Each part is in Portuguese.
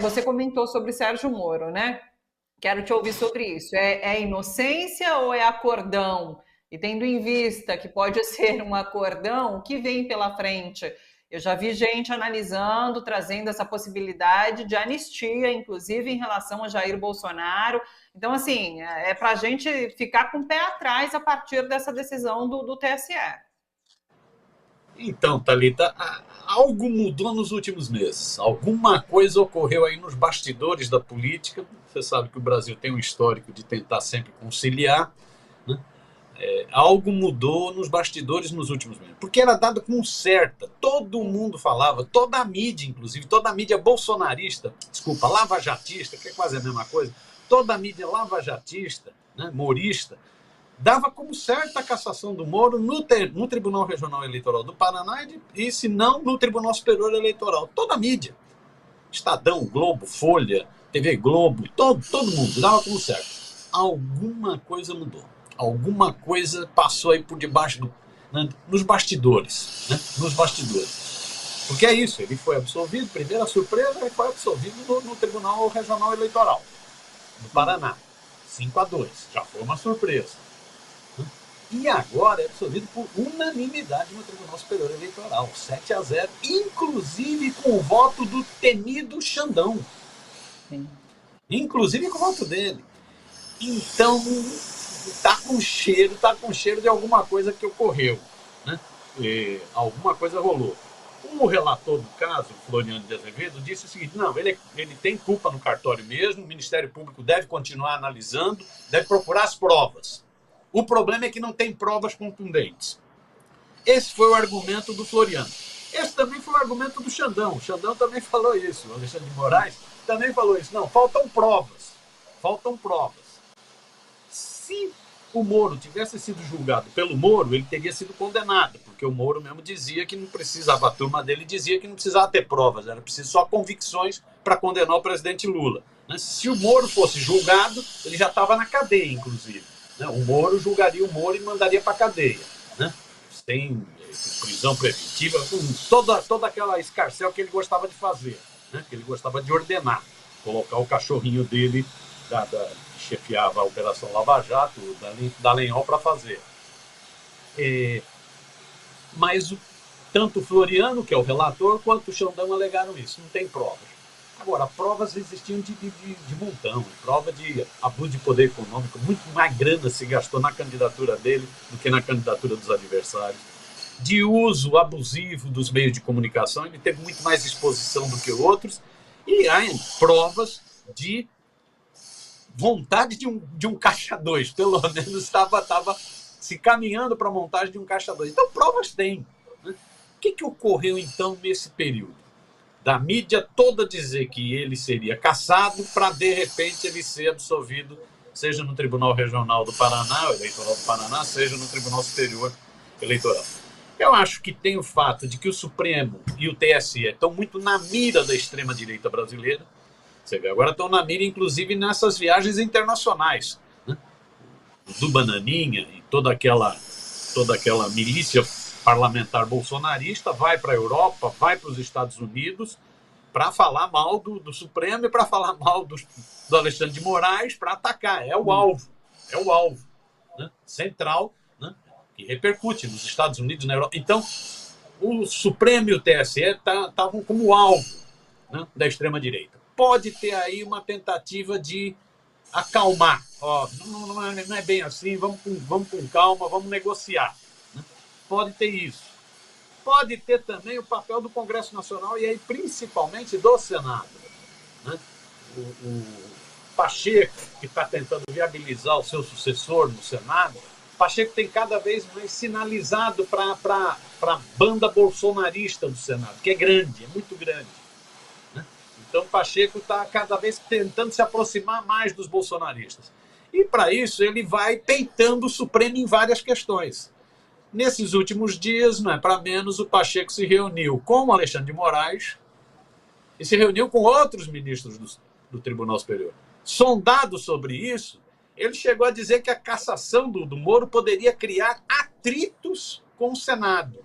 Você comentou sobre Sérgio Moro, né? Quero te ouvir sobre isso. É inocência ou é acordão? E tendo em vista que pode ser um acordão, o que vem pela frente? Eu já vi gente analisando, trazendo essa possibilidade de anistia, inclusive em relação a Jair Bolsonaro. Então, assim, é para a gente ficar com o pé atrás a partir dessa decisão do TSE. Então, Thalita, algo mudou nos últimos meses. Alguma coisa ocorreu aí nos bastidores da política. Você sabe que o Brasil tem um histórico de tentar sempre conciliar, né? Algo mudou nos bastidores nos últimos meses. Porque era dado como certa. Todo mundo falava, toda a mídia, inclusive, toda a mídia bolsonarista, desculpa, lavajatista, que é quase a mesma coisa, toda a mídia lavajatista, né, morista, dava como certa a cassação do Moro no Tribunal Regional Eleitoral do Paraná e, se não, no Tribunal Superior Eleitoral. Toda a mídia. Estadão, Globo, Folha, TV Globo, todo mundo dava como certo. Alguma coisa mudou. Alguma coisa passou aí por debaixo né, nos bastidores. Né, nos bastidores. Porque é isso, ele foi absolvido, primeira surpresa, ele foi absolvido no Tribunal Regional Eleitoral do Paraná. 5-2, já foi uma surpresa. E agora é absolvido por unanimidade no Tribunal Superior Eleitoral, 7-0, inclusive com o voto do temido Xandão. Sim. Inclusive com o voto dele. Então, tá com cheiro de alguma coisa que ocorreu. Né? Alguma coisa rolou. O relator do caso, Floriano de Azevedo, disse o seguinte: não, ele tem culpa no cartório mesmo, o Ministério Público deve continuar analisando, deve procurar as provas. O problema é que não tem provas contundentes. Esse foi o argumento do Floriano. Esse também foi o argumento do Xandão. O Xandão também falou isso. O Alexandre de Moraes também falou isso. Não, faltam provas. Faltam provas. Se o Moro tivesse sido julgado pelo Moro, ele teria sido condenado, porque o Moro mesmo dizia que não precisava, a turma dele dizia que não precisava ter provas, era preciso só convicções para condenar o presidente Lula. Se o Moro fosse julgado, ele já estava na cadeia, inclusive. O Moro julgaria o Moro e mandaria para a cadeia, né? Sem prisão preventiva, com toda aquela escarcel que ele gostava de fazer, né? Que ele gostava de ordenar, colocar o cachorrinho dele, que chefiava a Operação Lava Jato, Dallagnol, para fazer. Mas tanto o Floriano, que é o relator, quanto o Xandão alegaram isso, não tem provas. Agora, provas existiam de montão, prova de abuso de poder econômico, muito mais grana se gastou na candidatura dele do que na candidatura dos adversários. De uso abusivo dos meios de comunicação, ele teve muito mais exposição do que outros, e há provas de vontade de um caixa 2, pelo menos estava se caminhando para a montagem de um caixa 2. Então, provas tem. Né? O que ocorreu, então, nesse período? Da mídia toda dizer que ele seria cassado para, de repente, ele ser absolvido, seja no Tribunal Regional do Paraná, Eleitoral do Paraná, seja no Tribunal Superior Eleitoral. Eu acho que tem o fato de que o Supremo e o TSE estão muito na mira da extrema-direita brasileira. Você vê, agora estão na mira, inclusive, nessas viagens internacionais. Né? Do Bananinha e toda aquela milícia parlamentar bolsonarista vai para a Europa, vai para os Estados Unidos para falar mal do Supremo e para falar mal do Alexandre de Moraes, para atacar. É o alvo. Né? Central, né? Que repercute nos Estados Unidos, na Europa. Então, o Supremo e o TSE estavam como alvo, né, da extrema-direita. Pode ter aí uma tentativa de acalmar. Não é bem assim, vamos com calma, vamos negociar. Pode ter isso. Pode ter também o papel do Congresso Nacional e aí principalmente do Senado. Né? O Pacheco, que está tentando viabilizar o seu sucessor no Senado, Pacheco tem cada vez mais sinalizado para a banda bolsonarista do Senado, que é grande, é muito grande. Né? Então Pacheco está cada vez tentando se aproximar mais dos bolsonaristas. E para isso ele vai peitando o Supremo em várias questões. Nesses últimos dias, não é para menos, o Pacheco se reuniu com o Alexandre de Moraes e se reuniu com outros ministros do Tribunal Superior. Sondado sobre isso, ele chegou a dizer que a cassação do Moro poderia criar atritos com o Senado.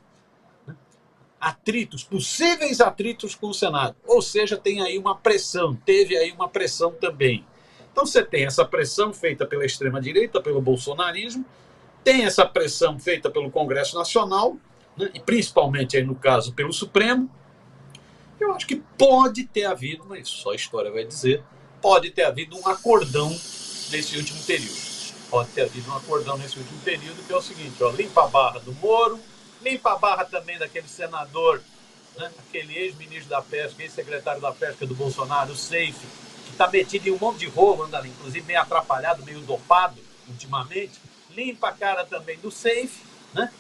atritos, possíveis atritos com o Senado. Ou seja, tem aí uma pressão, teve aí uma pressão também. Então você tem essa pressão feita pela extrema-direita, pelo bolsonarismo, tem essa pressão feita pelo Congresso Nacional, né, e principalmente aí no caso pelo Supremo. Eu acho que pode ter havido, mas só a história vai dizer, pode ter havido um acordão nesse último período. Pode ter havido um acordão nesse último período, que é o seguinte, ó, limpa a barra do Moro, limpa a barra também daquele senador, né, aquele ex-ministro da Pesca, ex-secretário da Pesca do Bolsonaro, o Seife, que está metido em um monte de rolo, anda ali, inclusive meio atrapalhado, meio dopado ultimamente. Limpa a cara também do Seife, né?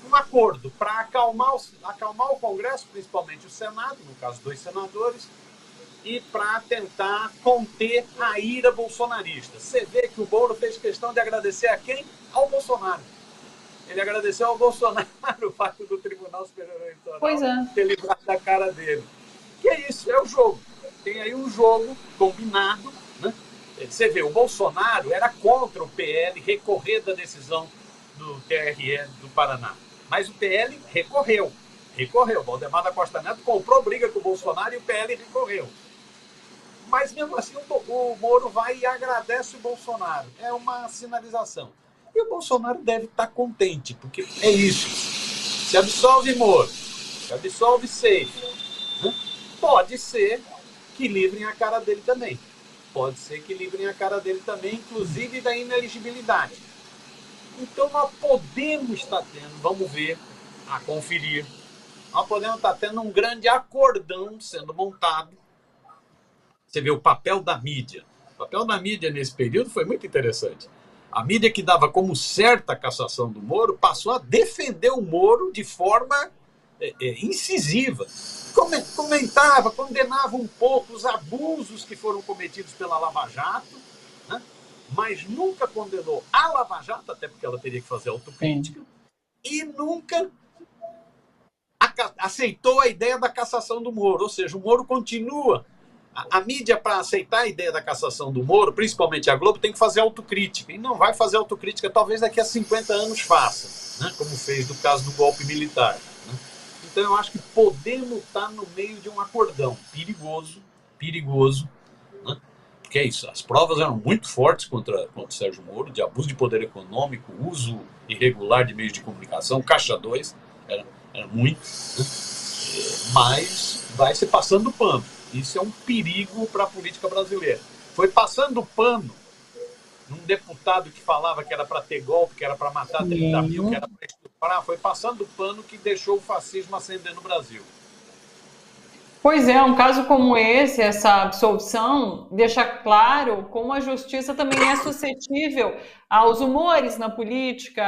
Um acordo para acalmar o Congresso, principalmente o Senado, no caso 2 senadores, e para tentar conter a ira bolsonarista. Você vê que o Moro fez questão de agradecer a quem? Ao Bolsonaro. Ele agradeceu ao Bolsonaro o fato do Tribunal Superior Eleitoral ter livrado da cara dele. Que é isso, é o jogo. Tem aí um jogo combinado, né? Você vê, o Bolsonaro era contra o PL recorrer da decisão do TRE do Paraná. Mas o PL recorreu. Valdemar da Costa Neto comprou briga com o Bolsonaro e o PL recorreu. Mas mesmo assim o Moro vai e agradece o Bolsonaro. É uma sinalização. E o Bolsonaro deve estar contente, porque é isso. Se absolve Moro, se absolve Seife, né? Pode ser que livrem a cara dele também. Pode ser que livrem a cara dele também, inclusive da ineligibilidade. Então nós podemos estar tendo, vamos ver, a conferir, nós podemos estar tendo um grande acordão sendo montado. Você vê o papel da mídia. O papel da mídia nesse período foi muito interessante. A mídia que dava como certa a cassação do Moro passou a defender o Moro de forma incisiva. Comentava, condenava um pouco os abusos que foram cometidos pela Lava Jato, né? Mas nunca condenou a Lava Jato, até porque ela teria que fazer autocrítica, e nunca aceitou a ideia da cassação do Moro. Ou seja, o Moro continua. A mídia, para aceitar a ideia da cassação do Moro, principalmente a Globo, tem que fazer autocrítica. E não vai fazer autocrítica, talvez daqui a 50 anos faça, né? Como fez no caso do golpe militar. Né? Então eu acho que podemos estar no meio de um acordão perigoso, né? Porque é isso, as provas eram muito fortes contra o Sérgio Moro, de abuso de poder econômico, uso irregular de meios de comunicação, caixa 2, era muito, né? Mas vai se passando pano. Isso é um perigo para a política brasileira. Foi passando pano num deputado que falava que era para ter golpe, que era para matar 30 mil, que era para estuprar. Foi passando pano que deixou o fascismo ascender no Brasil. Pois é, um caso como esse, essa absolvição, deixa claro como a justiça também é suscetível aos humores na política,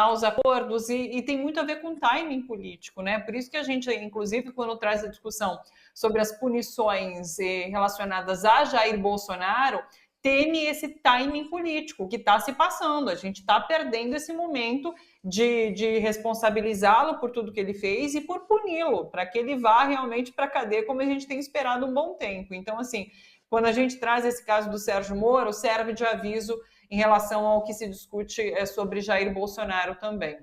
aos acordos, e tem muito a ver com timing político, né? Por isso que a gente, inclusive, quando traz a discussão sobre as punições relacionadas a Jair Bolsonaro, teme esse timing político que está se passando. A gente está perdendo esse momento de responsabilizá-lo por tudo que ele fez e por puni-lo, para que ele vá realmente para a cadeia, como a gente tem esperado um bom tempo. Então, assim, quando a gente traz esse caso do Sérgio Moro, serve de aviso em relação ao que se discute sobre Jair Bolsonaro também.